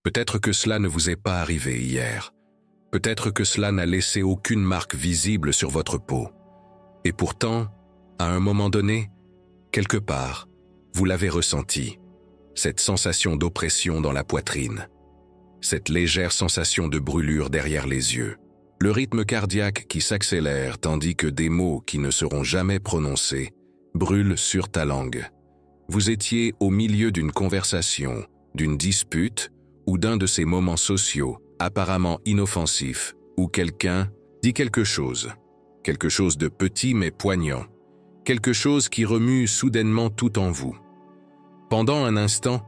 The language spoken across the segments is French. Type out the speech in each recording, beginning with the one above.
Peut-être que cela ne vous est pas arrivé hier. Peut-être que cela n'a laissé aucune marque visible sur votre peau. Et pourtant, à un moment donné, quelque part, vous l'avez ressenti, cette sensation d'oppression dans la poitrine, cette légère sensation de brûlure derrière les yeux, le rythme cardiaque qui s'accélère tandis que des mots qui ne seront jamais prononcés brûlent sur ta langue. Vous étiez au milieu d'une conversation, d'une dispute ou d'un de ces moments sociaux apparemment inoffensifs où quelqu'un dit quelque chose de petit mais poignant, quelque chose qui remue soudainement tout en vous. Pendant un instant,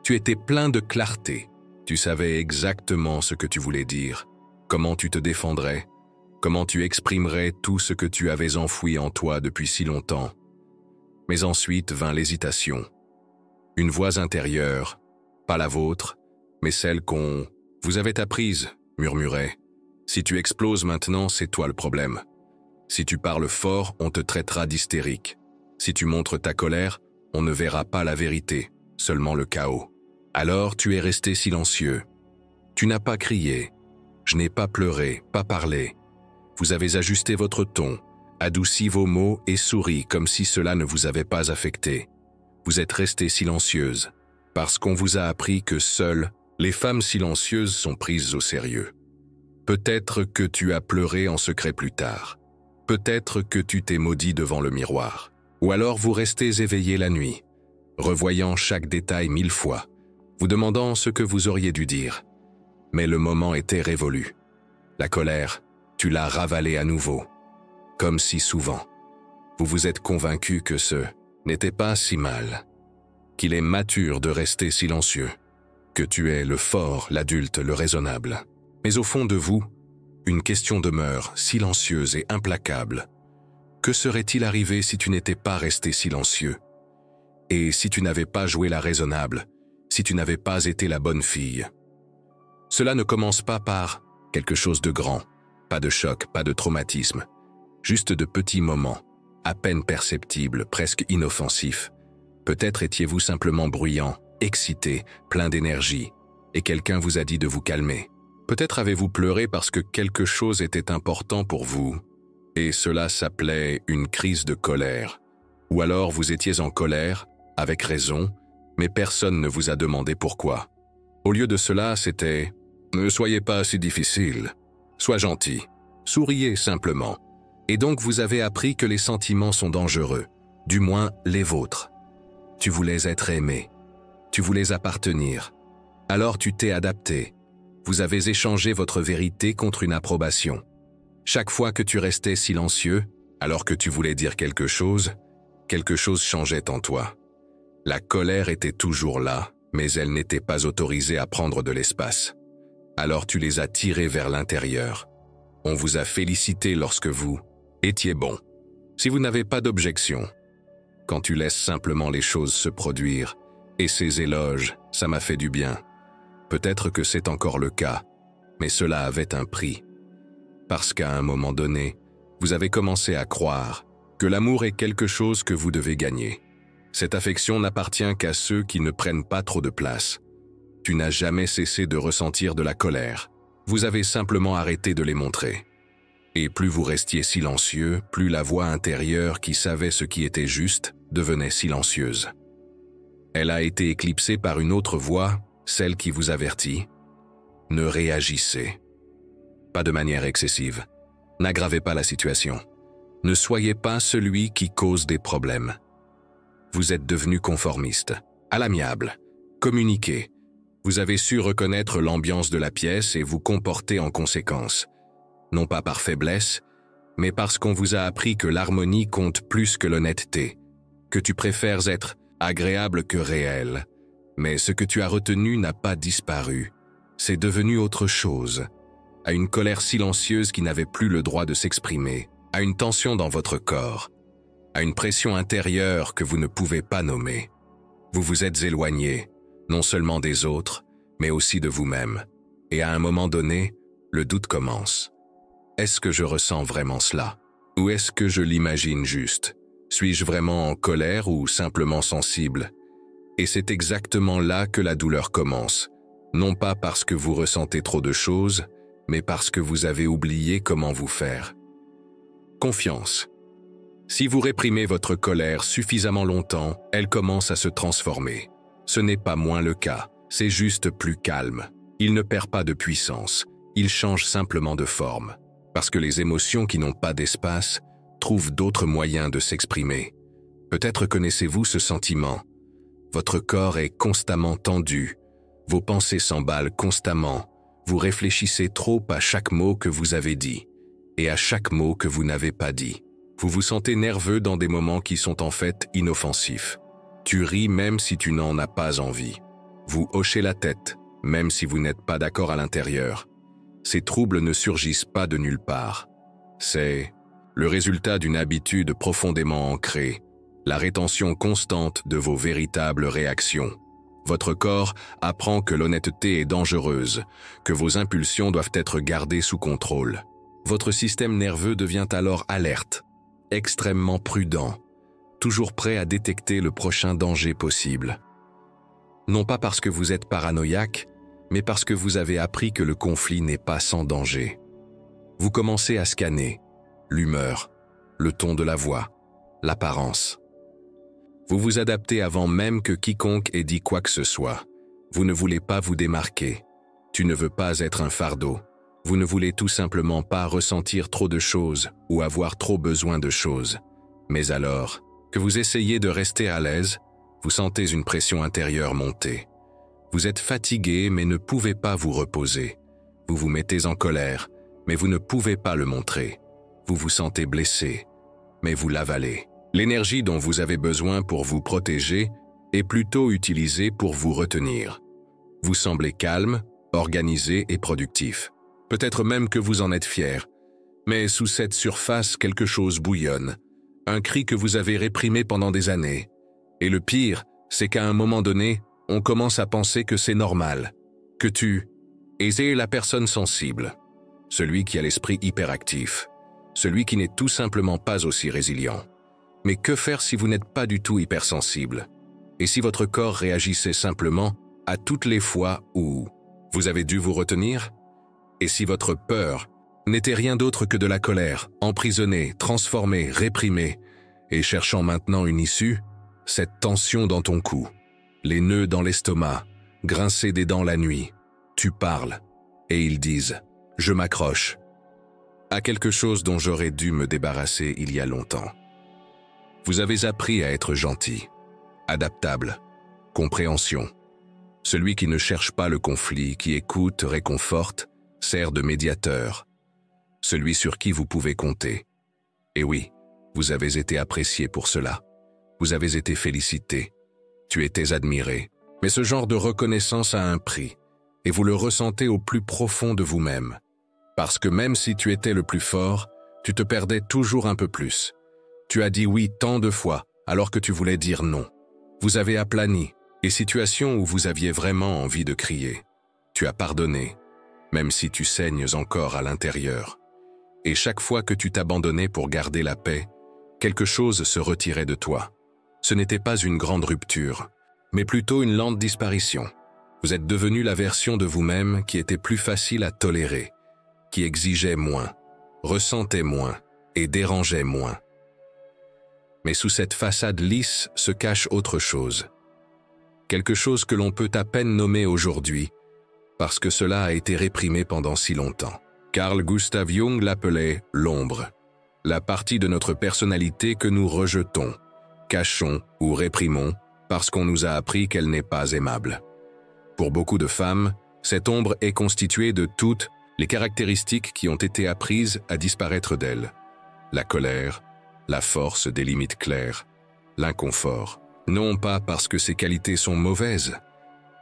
tu étais plein de clarté. Tu savais exactement ce que tu voulais dire, comment tu te défendrais, comment tu exprimerais tout ce que tu avais enfoui en toi depuis si longtemps. Mais ensuite vint l'hésitation. Une voix intérieure, pas la vôtre, mais celle qu'on vous avait apprise, murmurait. Si tu exploses maintenant, c'est toi le problème. Si tu parles fort, on te traitera d'hystérique. Si tu montres ta colère, on ne verra pas la vérité, seulement le chaos. Alors tu es resté silencieux. Tu n'as pas crié. Je n'ai pas pleuré, pas parlé. Vous avez ajusté votre ton, adouci vos mots et souri comme si cela ne vous avait pas affecté. Vous êtes resté silencieuse, parce qu'on vous a appris que seules les femmes silencieuses sont prises au sérieux. Peut-être que tu as pleuré en secret plus tard. Peut-être que tu t'es maudit devant le miroir. Ou alors vous restez éveillé la nuit, revoyant chaque détail 1000 fois, vous demandant ce que vous auriez dû dire. Mais le moment était révolu. La colère, tu l'as ravalée à nouveau. Comme si souvent, vous vous êtes convaincu que ce n'était pas si mal, qu'il est mature de rester silencieux, que tu es le fort, l'adulte, le raisonnable. Mais au fond de vous, une question demeure, silencieuse et implacable. Que serait-il arrivé si tu n'étais pas resté silencieux? Et si tu n'avais pas joué la raisonnable, si tu n'avais pas été la bonne fille? Cela ne commence pas par quelque chose de grand, pas de choc, pas de traumatisme, juste de petits moments, à peine perceptibles, presque inoffensifs. Peut-être étiez-vous simplement bruyant, excité, plein d'énergie, et quelqu'un vous a dit de vous calmer. Peut-être avez-vous pleuré parce que quelque chose était important pour vous, et cela s'appelait une crise de colère. Ou alors vous étiez en colère, avec raison, mais personne ne vous a demandé pourquoi. Au lieu de cela, c'était « Ne soyez pas si difficile, sois gentil, souriez simplement ». Et donc vous avez appris que les sentiments sont dangereux, du moins les vôtres. Tu voulais être aimé, tu voulais appartenir, alors tu t'es adapté. Vous avez échangé votre vérité contre une approbation. Chaque fois que tu restais silencieux, alors que tu voulais dire quelque chose changeait en toi. La colère était toujours là, mais elle n'était pas autorisée à prendre de l'espace. Alors tu les as tirés vers l'intérieur. On vous a félicité lorsque vous étiez bon. Si vous n'avez pas d'objection, quand tu laisses simplement les choses se produire, et ces éloges, ça m'a fait du bien. Peut-être que c'est encore le cas, mais cela avait un prix. Parce qu'à un moment donné, vous avez commencé à croire que l'amour est quelque chose que vous devez gagner. Cette affection n'appartient qu'à ceux qui ne prennent pas trop de place. Tu n'as jamais cessé de ressentir de la colère. Vous avez simplement arrêté de les montrer. Et plus vous restiez silencieux, plus la voix intérieure qui savait ce qui était juste devenait silencieuse. Elle a été éclipsée par une autre voix, celle qui vous avertit. Ne réagissez. Pas de manière excessive. N'aggravez pas la situation. Ne soyez pas celui qui cause des problèmes. Vous êtes devenu conformiste, à l'amiable, communiqué. Vous avez su reconnaître l'ambiance de la pièce et vous comporter en conséquence. Non pas par faiblesse, mais parce qu'on vous a appris que l'harmonie compte plus que l'honnêteté, que tu préfères être agréable que réel. Mais ce que tu as retenu n'a pas disparu. C'est devenu autre chose. À une colère silencieuse qui n'avait plus le droit de s'exprimer, à une tension dans votre corps, à une pression intérieure que vous ne pouvez pas nommer. Vous vous êtes éloigné, non seulement des autres, mais aussi de vous-même. Et à un moment donné, le doute commence. Est-ce que je ressens vraiment cela? Ou est-ce que je l'imagine juste? Suis-je vraiment en colère ou simplement sensible? Et c'est exactement là que la douleur commence. Non pas parce que vous ressentez trop de choses, mais parce que vous avez oublié comment vous faire. Confiance. Si vous réprimez votre colère suffisamment longtemps, elle commence à se transformer. Ce n'est pas moins le cas, c'est juste plus calme. Il ne perd pas de puissance, il change simplement de forme. Parce que les émotions qui n'ont pas d'espace trouvent d'autres moyens de s'exprimer. Peut-être connaissez-vous ce sentiment. Votre corps est constamment tendu, vos pensées s'emballent constamment, vous réfléchissez trop à chaque mot que vous avez dit, et à chaque mot que vous n'avez pas dit. Vous vous sentez nerveux dans des moments qui sont en fait inoffensifs. Tu ris même si tu n'en as pas envie. Vous hochez la tête, même si vous n'êtes pas d'accord à l'intérieur. Ces troubles ne surgissent pas de nulle part. C'est le résultat d'une habitude profondément ancrée, la rétention constante de vos véritables réactions. Votre corps apprend que l'honnêteté est dangereuse, que vos impulsions doivent être gardées sous contrôle. Votre système nerveux devient alors alerte, extrêmement prudent, toujours prêt à détecter le prochain danger possible. Non pas parce que vous êtes paranoïaque, mais parce que vous avez appris que le conflit n'est pas sans danger. Vous commencez à scanner l'humeur, le ton de la voix, l'apparence. Vous vous adaptez avant même que quiconque ait dit quoi que ce soit. Vous ne voulez pas vous démarquer. Tu ne veux pas être un fardeau. Vous ne voulez tout simplement pas ressentir trop de choses ou avoir trop besoin de choses. Mais alors, que vous essayez de rester à l'aise, vous sentez une pression intérieure monter. Vous êtes fatigué mais ne pouvez pas vous reposer. Vous vous mettez en colère, mais vous ne pouvez pas le montrer. Vous vous sentez blessé, mais vous l'avalez. L'énergie dont vous avez besoin pour vous protéger est plutôt utilisée pour vous retenir. Vous semblez calme, organisé et productif. Peut-être même que vous en êtes fier. Mais sous cette surface, quelque chose bouillonne. Un cri que vous avez réprimé pendant des années. Et le pire, c'est qu'à un moment donné, on commence à penser que c'est normal. Que tu es la personne sensible. Celui qui a l'esprit hyperactif. Celui qui n'est tout simplement pas aussi résilient. Mais que faire si vous n'êtes pas du tout hypersensible? Et si votre corps réagissait simplement à toutes les fois où vous avez dû vous retenir? Et si votre peur n'était rien d'autre que de la colère, emprisonnée, transformée, réprimée, et cherchant maintenant une issue, cette tension dans ton cou, les nœuds dans l'estomac, grincer des dents la nuit, tu parles, et ils disent « je m'accroche » à quelque chose dont j'aurais dû me débarrasser il y a longtemps. Vous avez appris à être gentil, adaptable, compréhension. Celui qui ne cherche pas le conflit, qui écoute, réconforte, sert de médiateur. Celui sur qui vous pouvez compter. Et oui, vous avez été apprécié pour cela. Vous avez été félicité. Tu étais admiré. Mais ce genre de reconnaissance a un prix, et vous le ressentez au plus profond de vous-même. Parce que même si tu étais le plus fort, tu te perdais toujours un peu plus. Tu as dit oui tant de fois, alors que tu voulais dire non. Vous avez aplani, et situations où vous aviez vraiment envie de crier. Tu as pardonné, même si tu saignes encore à l'intérieur. Et chaque fois que tu t'abandonnais pour garder la paix, quelque chose se retirait de toi. Ce n'était pas une grande rupture, mais plutôt une lente disparition. Vous êtes devenu la version de vous-même qui était plus facile à tolérer, qui exigeait moins, ressentait moins et dérangeait moins. Mais sous cette façade lisse se cache autre chose. Quelque chose que l'on peut à peine nommer aujourd'hui, parce que cela a été réprimé pendant si longtemps. Carl Gustav Jung l'appelait l'ombre, la partie de notre personnalité que nous rejetons, cachons ou réprimons parce qu'on nous a appris qu'elle n'est pas aimable. Pour beaucoup de femmes, cette ombre est constituée de toutes les caractéristiques qui ont été apprises à disparaître d'elles. La colère, la force des limites claires, l'inconfort. Non pas parce que ces qualités sont mauvaises,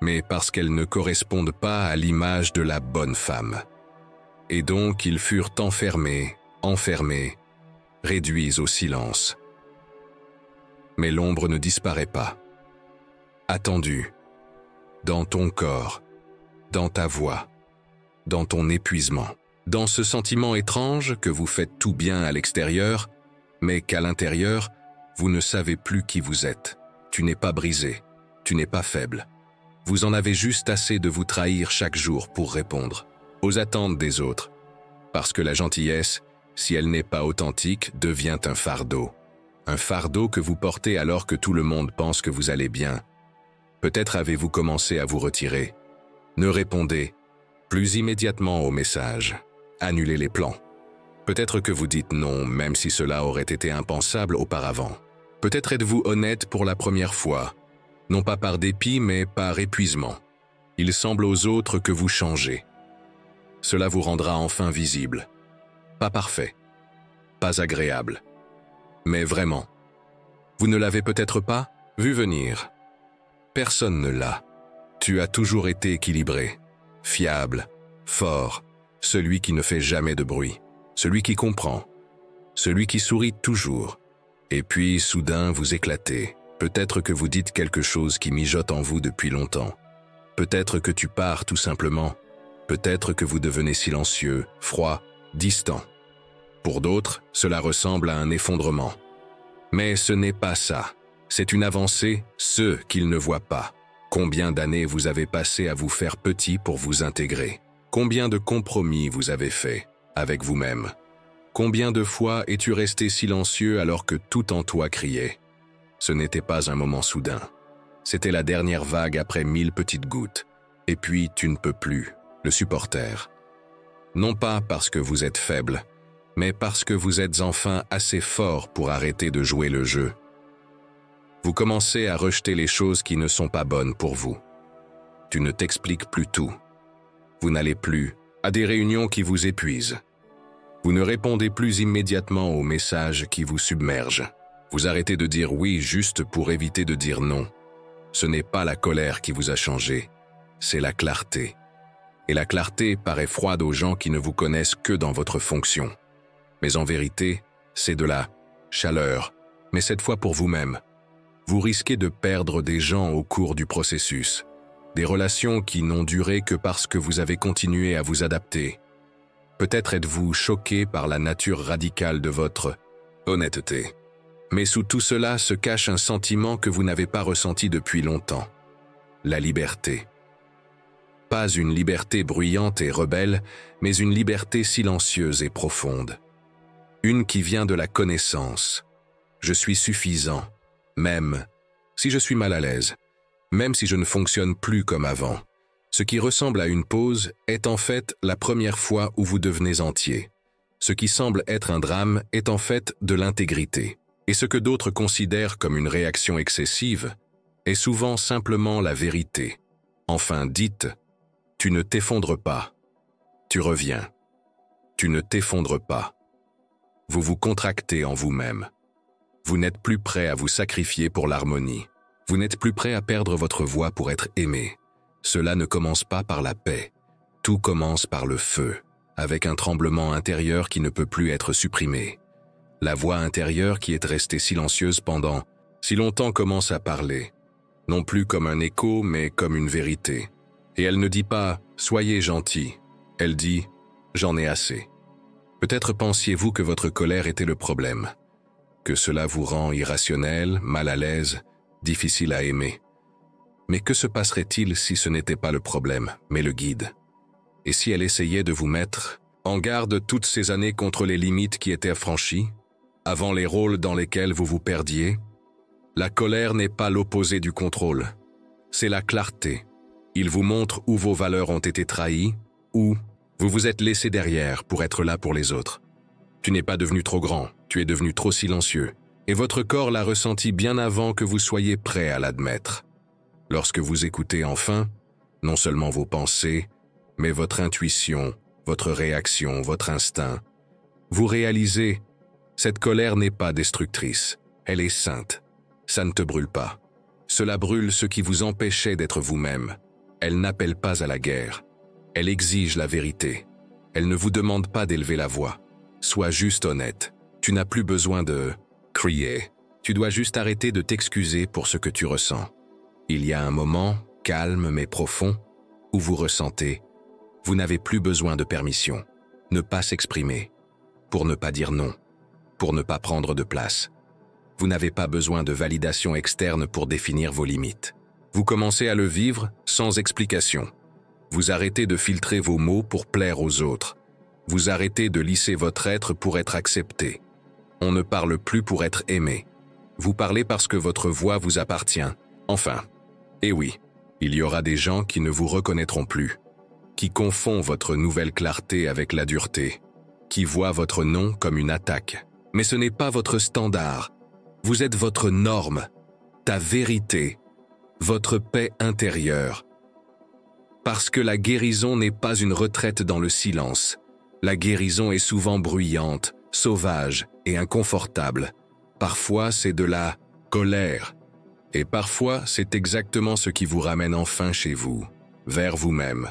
mais parce qu'elles ne correspondent pas à l'image de la bonne femme. Et donc ils furent enfermés, réduits au silence. Mais l'ombre ne disparaît pas. Attendue, dans ton corps, dans ta voix, dans ton épuisement, dans ce sentiment étrange que vous faites tout bien à l'extérieur, mais qu'à l'intérieur, vous ne savez plus qui vous êtes. Tu n'es pas brisé, tu n'es pas faible. Vous en avez juste assez de vous trahir chaque jour pour répondre aux attentes des autres. Parce que la gentillesse, si elle n'est pas authentique, devient un fardeau. Un fardeau que vous portez alors que tout le monde pense que vous allez bien. Peut-être avez-vous commencé à vous retirer. Ne répondez plus immédiatement aux messages. Annulez les plans. Peut-être que vous dites non, même si cela aurait été impensable auparavant. Peut-être êtes-vous honnête pour la première fois, non pas par dépit, mais par épuisement. Il semble aux autres que vous changez. Cela vous rendra enfin visible. Pas parfait, pas agréable, mais vraiment. Vous ne l'avez peut-être pas vu venir. Personne ne l'a. Tu as toujours été équilibré, fiable, fort, celui qui ne fait jamais de bruit, celui qui comprend, celui qui sourit toujours. Et puis, soudain, vous éclatez. Peut-être que vous dites quelque chose qui mijote en vous depuis longtemps. Peut-être que tu pars tout simplement. Peut-être que vous devenez silencieux, froid, distant. Pour d'autres, cela ressemble à un effondrement. Mais ce n'est pas ça. C'est une avancée, ce qu'ils ne voient pas. Combien d'années vous avez passé à vous faire petit pour vous intégrer? Combien de compromis vous avez fait avec vous-même? Combien de fois es-tu resté silencieux alors que tout en toi criait? Ce n'était pas un moment soudain. C'était la dernière vague après 1000 petites gouttes. Et puis tu ne peux plus, le supporter. Non pas parce que vous êtes faible, mais parce que vous êtes enfin assez fort pour arrêter de jouer le jeu. Vous commencez à rejeter les choses qui ne sont pas bonnes pour vous. Tu ne t'expliques plus tout. Vous n'allez plus à des réunions qui vous épuisent. Vous ne répondez plus immédiatement aux messages qui vous submergent. Vous arrêtez de dire oui juste pour éviter de dire non. Ce n'est pas la colère qui vous a changé, c'est la clarté. Et la clarté paraît froide aux gens qui ne vous connaissent que dans votre fonction. Mais en vérité, c'est de la chaleur, mais cette fois pour vous-même. Vous risquez de perdre des gens au cours du processus, des relations qui n'ont duré que parce que vous avez continué à vous adapter. Peut-être êtes-vous choqué par la nature radicale de votre honnêteté. Mais sous tout cela se cache un sentiment que vous n'avez pas ressenti depuis longtemps. La liberté. Pas une liberté bruyante et rebelle, mais une liberté silencieuse et profonde. Une qui vient de la connaissance. Je suis suffisant, même si je suis mal à l'aise, même si je ne fonctionne plus comme avant. Ce qui ressemble à une pause est en fait la première fois où vous devenez entier. Ce qui semble être un drame est en fait de l'intégrité. Et ce que d'autres considèrent comme une réaction excessive est souvent simplement la vérité. Enfin, dites, tu ne t'effondres pas. Tu reviens. Tu ne t'effondres pas. Vous vous contractez en vous-même. Vous n'êtes plus prêt à vous sacrifier pour l'harmonie. Vous n'êtes plus prêt à perdre votre voix pour être aimé. Cela ne commence pas par la paix. Tout commence par le feu, avec un tremblement intérieur qui ne peut plus être supprimé. La voix intérieure qui est restée silencieuse pendant si longtemps commence à parler, non plus comme un écho, mais comme une vérité. Et elle ne dit pas « soyez gentil », elle dit « j'en ai assez ». Peut-être pensiez-vous que votre colère était le problème, que cela vous rend irrationnel, mal à l'aise, difficile à aimer. Mais que se passerait-il si ce n'était pas le problème, mais le guide? Et si elle essayait de vous mettre en garde toutes ces années contre les limites qui étaient franchies, avant les rôles dans lesquels vous vous perdiez? La colère n'est pas l'opposé du contrôle, c'est la clarté. Il vous montre où vos valeurs ont été trahies, où vous vous êtes laissé derrière pour être là pour les autres. Tu n'es pas devenu trop grand, tu es devenu trop silencieux, et votre corps l'a ressenti bien avant que vous soyez prêt à l'admettre. Lorsque vous écoutez enfin, non seulement vos pensées, mais votre intuition, votre réaction, votre instinct, vous réalisez, cette colère n'est pas destructrice, elle est sainte. Ça ne te brûle pas. Cela brûle ce qui vous empêchait d'être vous-même. Elle n'appelle pas à la guerre. Elle exige la vérité. Elle ne vous demande pas d'élever la voix. Sois juste honnête. Tu n'as plus besoin de crier. Tu dois juste arrêter de t'excuser pour ce que tu ressens. Il y a un moment, calme mais profond, où vous ressentez. Vous n'avez plus besoin de permission. Ne pas s'exprimer. Pour ne pas dire non. Pour ne pas prendre de place. Vous n'avez pas besoin de validation externe pour définir vos limites. Vous commencez à le vivre sans explication. Vous arrêtez de filtrer vos mots pour plaire aux autres. Vous arrêtez de lisser votre être pour être accepté. On ne parle plus pour être aimé. Vous parlez parce que votre voix vous appartient. Enfin, et oui, il y aura des gens qui ne vous reconnaîtront plus, qui confondent votre nouvelle clarté avec la dureté, qui voient votre nom comme une attaque. Mais ce n'est pas votre standard. Vous êtes votre norme, ta vérité, votre paix intérieure. Parce que la guérison n'est pas une retraite dans le silence. La guérison est souvent bruyante, sauvage et inconfortable. Parfois, c'est de la colère. Et parfois, c'est exactement ce qui vous ramène enfin chez vous, vers vous-même.